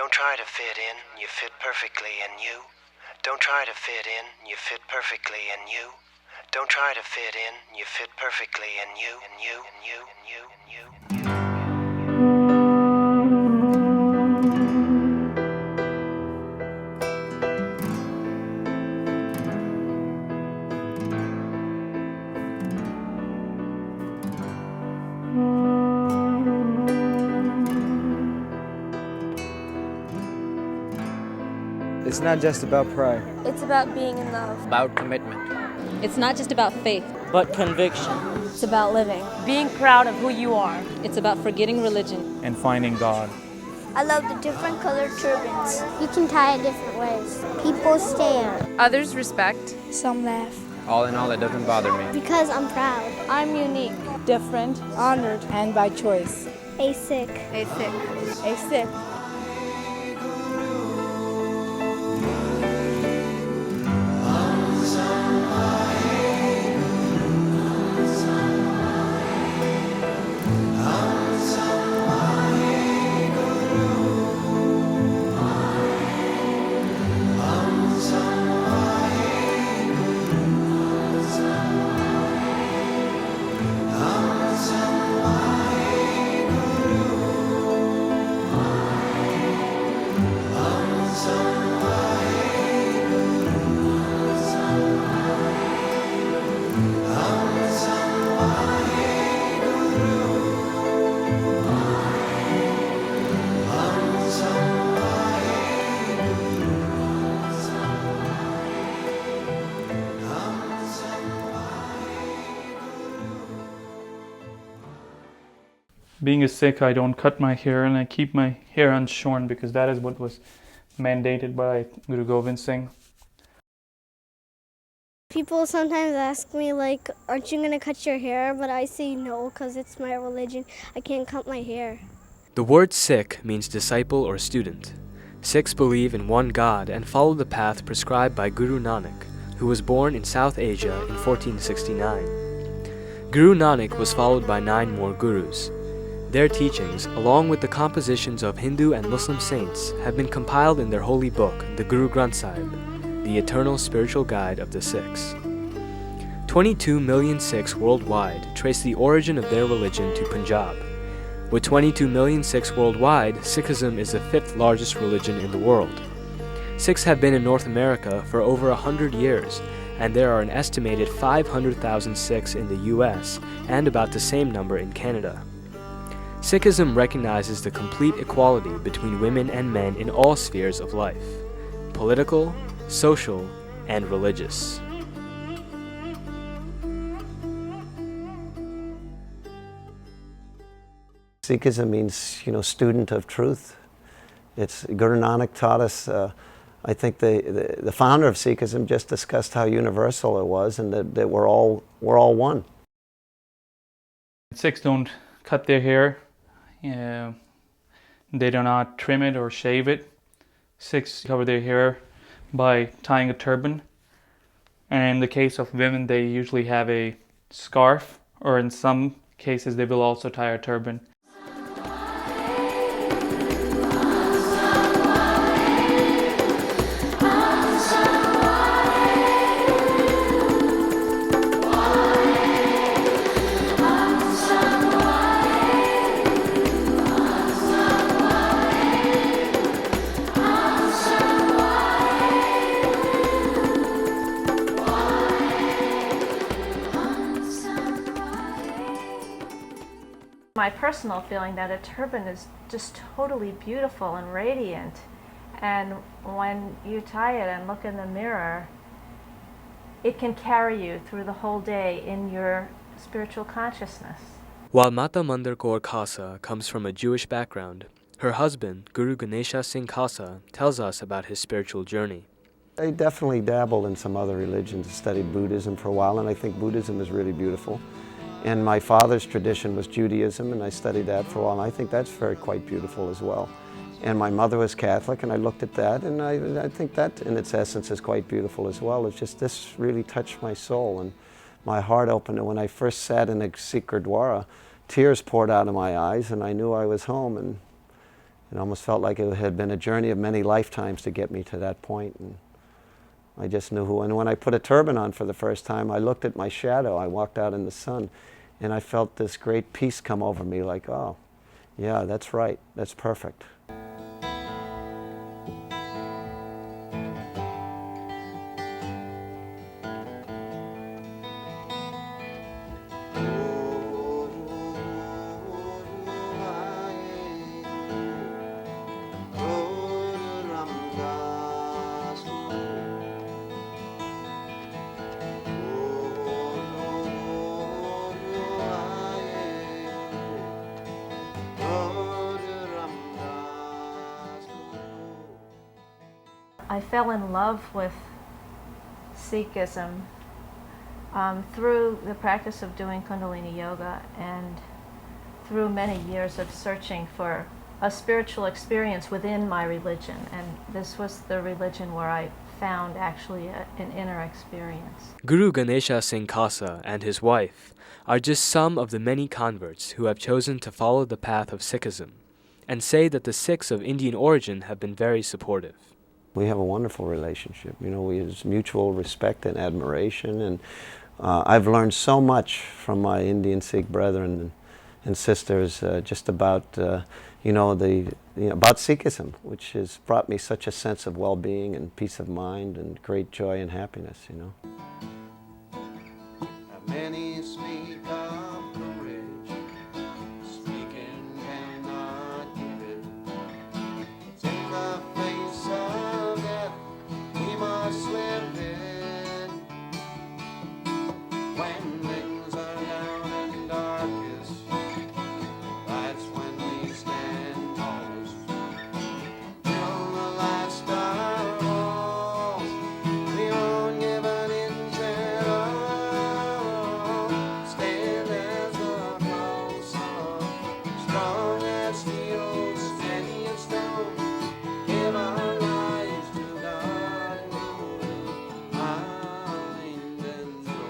Don't try to fit in, you fit perfectly in you. Don't try to fit in, you fit perfectly in you. Don't try to fit in, you fit perfectly in you, and you, and you, and you, and you, and you. It's not just about pride. It's about being in love. About commitment. It's not just about faith, but conviction. It's about living. Being proud of who you are. It's about forgetting religion. And finding God. I love the different colored turbans. You can tie it different ways. People stare. Others respect. Some laugh. All in all, it doesn't bother me. Because I'm proud. I'm unique. Different. Honored. And by choice. A-sick. A-sick. A-sick. Being a Sikh, I don't cut my hair and I keep my hair unshorn because that is what was mandated by Guru Gobind Singh. People sometimes ask me, like, aren't you going to cut your hair? But I say no, because it's my religion. I can't cut my hair. The word Sikh means disciple or student. Sikhs believe in one God and follow the path prescribed by Guru Nanak, who was born in South Asia in 1469. Guru Nanak was followed by 9 more gurus. Their teachings, along with the compositions of Hindu and Muslim saints, have been compiled in their holy book, the Guru Granth Sahib, the eternal spiritual guide of the Sikhs. 22 million Sikhs worldwide trace the origin of their religion to Punjab. With 22 million Sikhs worldwide, Sikhism is the 5th largest religion in the world. Sikhs have been in North America for over 100 years, and there are an estimated 500,000 Sikhs in the US and about the same number in Canada. Sikhism recognizes the complete equality between women and men in all spheres of life: political, social, and religious. Sikhism means, student of truth. It's Guru Nanak taught us. I think the founder of Sikhism just discussed how universal it was, and that we're all one. Sikhs don't cut their hair. They do not trim it or shave it. Sikhs cover their hair by tying a turban. And in the case of women, they usually have a scarf, or in some cases, they will also tie a turban. My personal feeling that a turban is just totally beautiful and radiant, and when you tie it and look in the mirror, it can carry you through the whole day in your spiritual consciousness. While Mata Mandar Kaur Khasa comes from a Jewish background, her husband, Guru Ganesha Singh Khasa, tells us about his spiritual journey. I definitely dabbled in some other religions, studied Buddhism for a while, and I think Buddhism is really beautiful. And my father's tradition was Judaism, and I studied that for a while, and I think that's quite beautiful as well. And my mother was Catholic, and I looked at that, and I think that in its essence is quite beautiful as well. It's just, this really touched my soul, and my heart opened. And when I first sat in a Sikh Gurdwara, tears poured out of my eyes, and I knew I was home. And It almost felt like it had been a journey of many lifetimes to get me to that point. And I just knew who. And when I put a turban on for the first time, I looked at my shadow. I walked out in the sun, and I felt this great peace come over me, like, oh, yeah, that's right. That's perfect. I fell in love with Sikhism through the practice of doing Kundalini Yoga and through many years of searching for a spiritual experience within my religion. And this was the religion where I found actually an inner experience. Guru Ganesha Singh Khasa and his wife are just some of the many converts who have chosen to follow the path of Sikhism and say that the Sikhs of Indian origin have been very supportive. We have a wonderful relationship. You know, there's mutual respect and admiration, and I've learned so much from my Indian Sikh brethren and sisters just about, about Sikhism, which has brought me such a sense of well-being and peace of mind and great joy and happiness, you know. Many speak of courage, speaking cannot give it. It's in the face of death, we must live it. When things are down and darkest, that's when we stand tallest. Till the last star falls, we won't give an inch at all. Stand as the close of, strong as steel, steady as stone. Give our lives to God and Guru, mind and soul.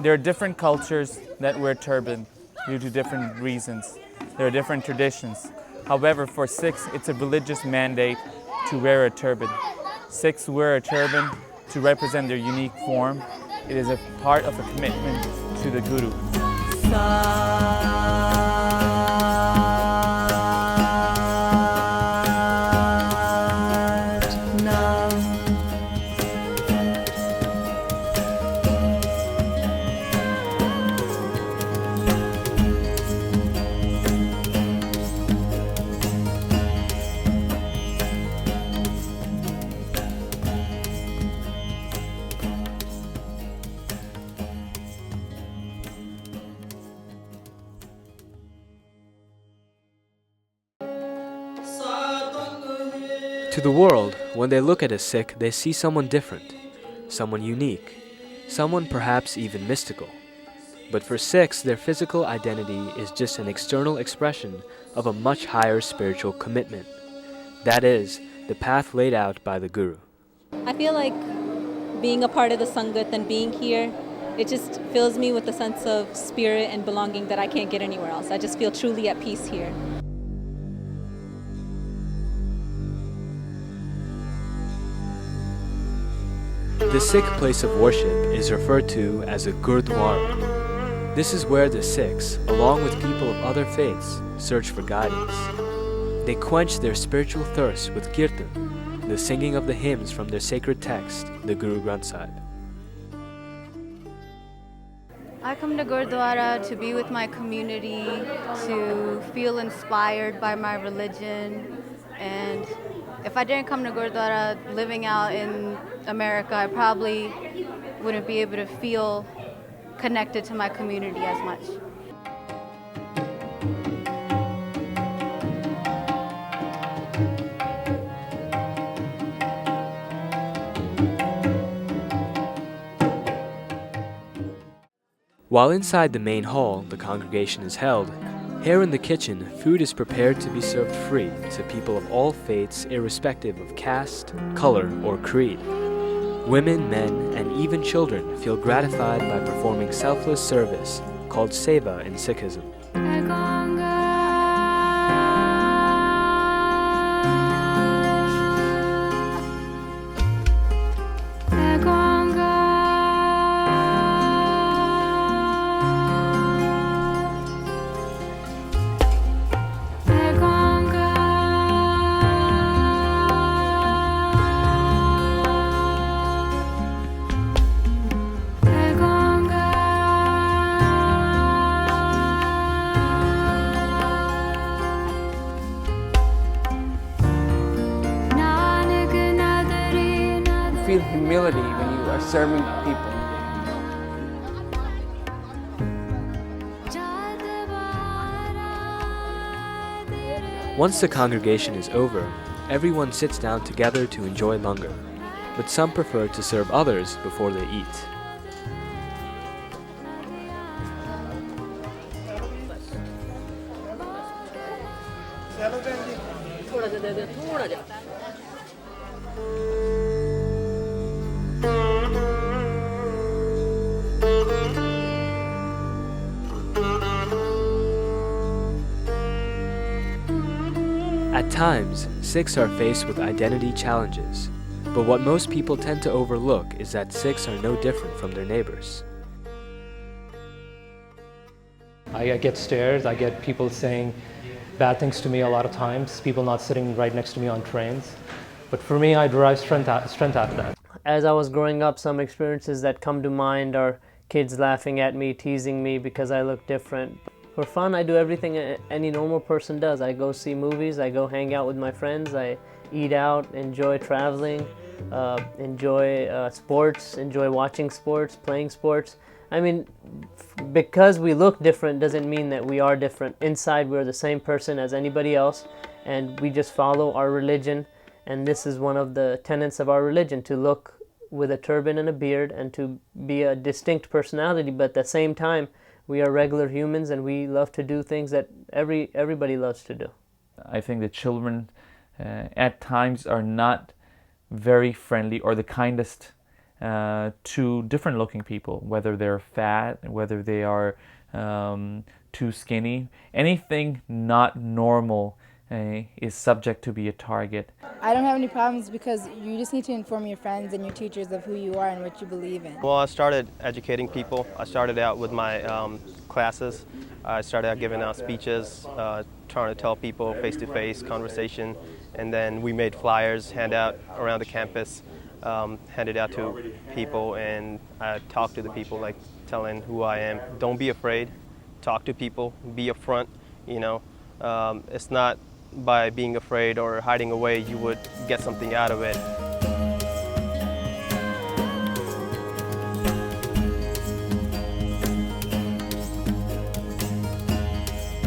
There are different cultures that wear turban due to different reasons. There are different traditions. However, for Sikhs, it's a religious mandate to wear a turban. Sikhs wear a turban to represent their unique form. It is a part of a commitment to the Guru. To the world, when they look at a Sikh, they see someone different, someone unique, someone perhaps even mystical. But for Sikhs, their physical identity is just an external expression of a much higher spiritual commitment. That is, the path laid out by the Guru. I feel like being a part of the Sangat and being here, it just fills me with a sense of spirit and belonging that I can't get anywhere else. I just feel truly at peace here. The Sikh place of worship is referred to as a Gurdwara. This is where the Sikhs, along with people of other faiths, search for guidance. They quench their spiritual thirst with kirtan, the singing of the hymns from their sacred text, the Guru Granth Sahib. I come to Gurdwara to be with my community, to feel inspired by my religion, and if I didn't come to Gurdwara living out in America, I probably wouldn't be able to feel connected to my community as much. While inside the main hall the congregation is held, here in the kitchen, food is prepared to be served free to people of all faiths irrespective of caste, color, or creed. Women, men, and even children feel gratified by performing selfless service called seva in Sikhism. serving people. Once the congregation is over, everyone sits down together to enjoy langar, but some prefer to serve others before they eat. At times, Sikhs are faced with identity challenges, but what most people tend to overlook is that Sikhs are no different from their neighbors. I get stares, I get people saying bad things to me a lot of times, people not sitting right next to me on trains. But for me, I derive strength out of that. As I was growing up, some experiences that come to mind are kids laughing at me, teasing me because I look different. For fun, I do everything any normal person does. I go see movies, I go hang out with my friends, I eat out, enjoy traveling, enjoy sports, enjoy watching sports, playing sports. I mean, because we look different doesn't mean that we are different. Inside, we're the same person as anybody else, and we just follow our religion. And this is one of the tenets of our religion, to look with a turban and a beard and to be a distinct personality, but at the same time, we are regular humans and we love to do things that everybody loves to do. I think the children at times are not very friendly or the kindest to different looking people, whether they're fat, whether they are too skinny. Anything not normal is subject to be a target. I don't have any problems because you just need to inform your friends and your teachers of who you are and what you believe in. Well, I started educating people. I started out with my classes. I started out giving out speeches, trying to tell people face-to-face conversation, and then we made flyers, hand out around the campus, handed out to people, and I talked to the people, like telling who I am. Don't be afraid. Talk to people. Be upfront. You know, it's not by being afraid or hiding away you would get something out of it.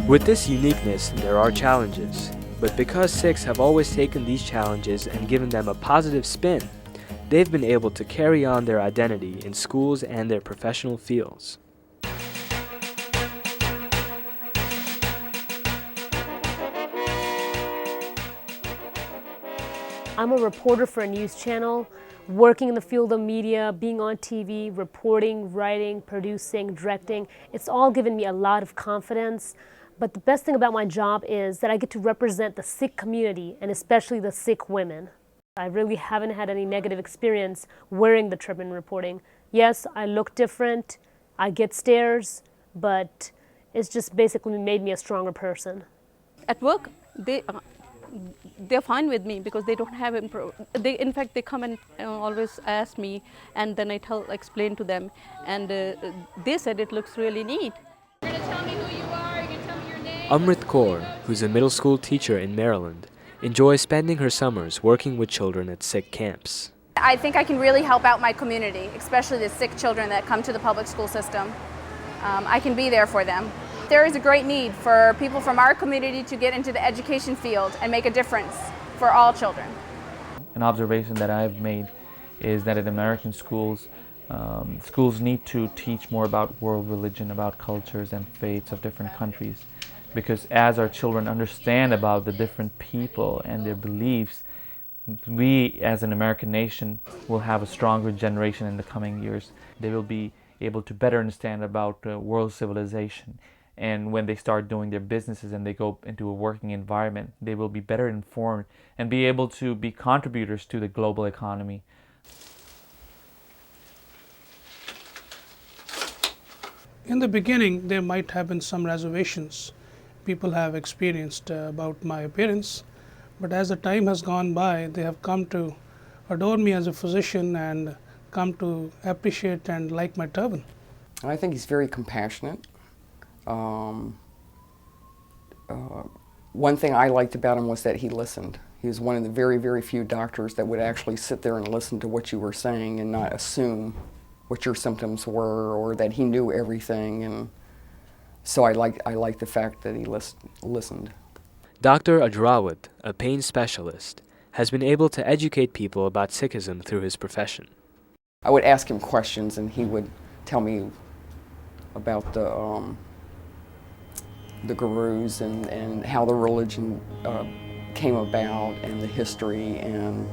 With this uniqueness, there are challenges, but because Sikhs have always taken these challenges and given them a positive spin, they've been able to carry on their identity in schools and their professional fields. I'm a reporter for a news channel, working in the field of media, being on TV, reporting, writing, producing, directing. It's all given me a lot of confidence. But the best thing about my job is that I get to represent the Sikh community, and especially the Sikh women. I really haven't had any negative experience wearing the turban reporting. Yes, I look different, I get stares, but it's just basically made me a stronger person. At work, they're fine with me because they don't have in fact they come and always ask me, and then I explain to them, and they said it looks really neat. You're going to tell me who you are, you're going to tell me your name. Amrit Kaur, who's a middle school teacher in Maryland, enjoys spending her summers working with children at Sikh camps. I think I can really help out my community, especially the Sikh children that come to the public school system. I can be there for them. There is a great need for people from our community to get into the education field and make a difference for all children. An observation that I've made is that in American schools, schools need to teach more about world religion, about cultures and faiths of different countries. Because as our children understand about the different people and their beliefs, we as an American nation will have a stronger generation in the coming years. They will be able to better understand about world civilization. And when they start doing their businesses and they go into a working environment, they will be better informed and be able to be contributors to the global economy. In the beginning, there might have been some reservations people have experienced about my appearance, but as the time has gone by, they have come to adore me as a physician and come to appreciate and like my turban. I think he's very compassionate. One thing I liked about him was that he listened. He was one of the very, very few doctors that would actually sit there and listen to what you were saying and not assume what your symptoms were or that he knew everything. And so I like the fact that he listened. Dr. Ajrawat, a pain specialist, has been able to educate people about Sikhism through his profession. I would ask him questions and he would tell me about the gurus and how the religion came about and the history and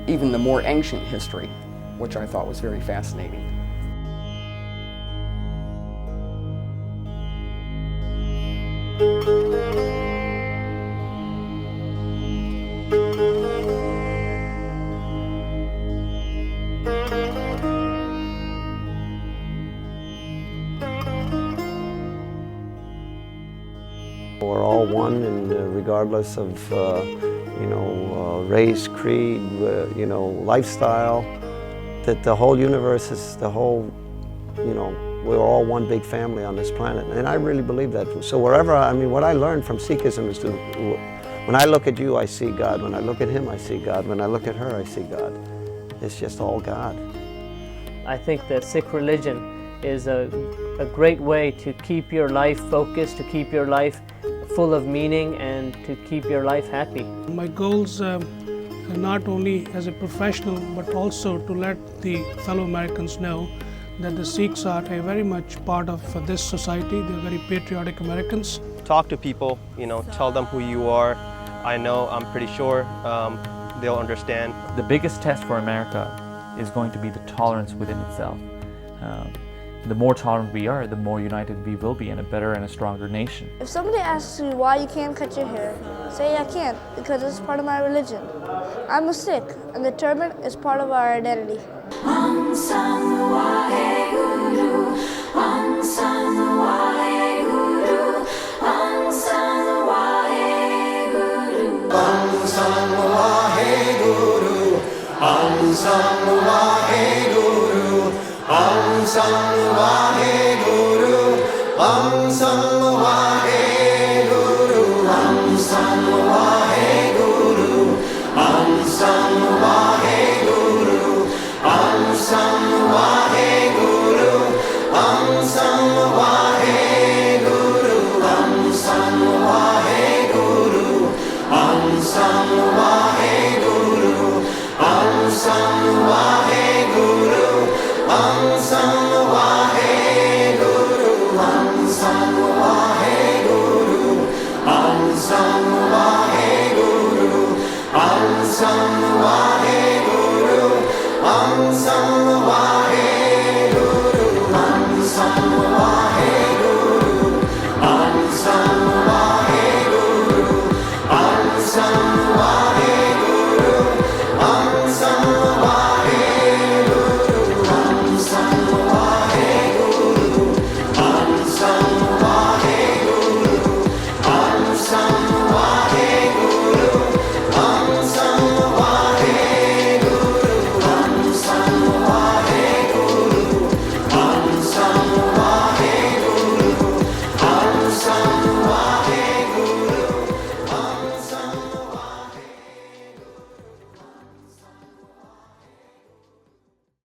even the more ancient history, which I thought was very fascinating. We're all one, and regardless of race, creed, lifestyle, that the whole universe is the whole, we're all one big family on this planet, and I really believe that. So wherever, what I learned from Sikhism is when I look at you, I see God. When I look at him, I see God. When I look at her, I see God. It's just all God. I think the Sikh religion is a great way to keep your life focused, to keep your life full of meaning, and to keep your life happy. My goals are not only as a professional, but also to let the fellow Americans know that the Sikhs are very much part of this society. They're very patriotic Americans. Talk to people, tell them who you are. I'm pretty sure they'll understand. The biggest test for America is going to be the tolerance within itself. The more tolerant we are, the more united we will be in a better and a stronger nation. If somebody asks you why you can't cut your hair, say I can't because it's part of my religion. I'm a Sikh, and the turban is part of our identity. Waheguru,